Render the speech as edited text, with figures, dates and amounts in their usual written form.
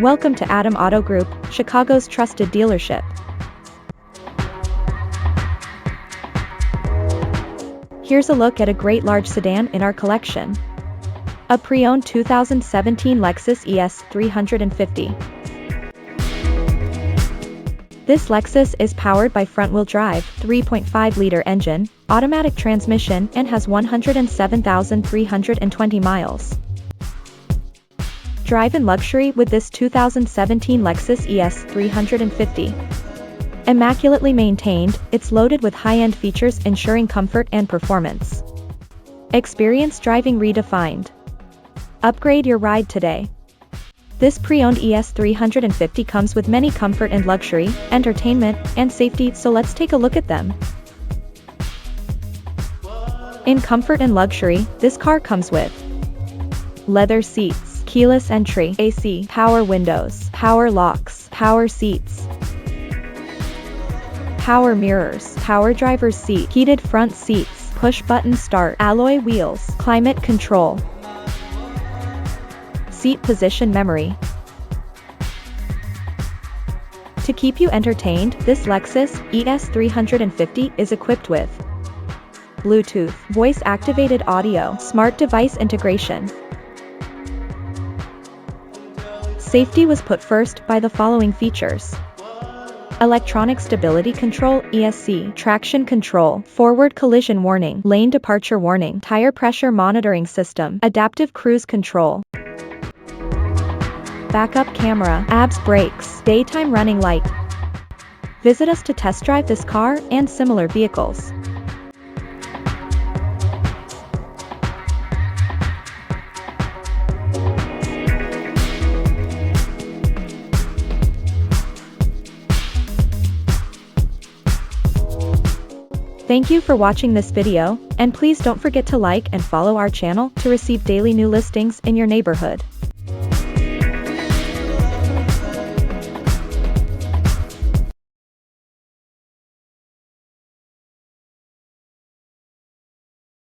Welcome to Adam Auto Group, Chicago's trusted dealership. Here's a look at a great large sedan in our collection. A pre-owned 2017 Lexus ES 350. This Lexus is powered by front-wheel drive, 3.5-liter engine, automatic transmission, and has 107,320 miles. Drive in luxury with this 2017 Lexus ES 350. Immaculately maintained, it's loaded with high-end features ensuring comfort and performance. Experience driving redefined. Upgrade your ride today. This pre-owned ES 350 comes with many comfort and luxury, entertainment, and safety, so let's take a look at them. In comfort and luxury, this car comes with leather seats, keyless entry, AC, power windows, power locks, power seats, power mirrors, power driver's seat, heated front seats, push-button start, alloy wheels, climate control, seat position memory. To keep you entertained, this Lexus ES 350 is equipped with Bluetooth, voice-activated audio, smart device integration. Safety was put first by the following features: electronic stability control, ESC, traction control, forward collision warning, lane departure warning, tire pressure monitoring system, adaptive cruise control, backup camera, ABS brakes, daytime running light. Visit us to test drive this car and similar vehicles. Thank you for watching this video, and please don't forget to like and follow our channel to receive daily new listings in your neighborhood.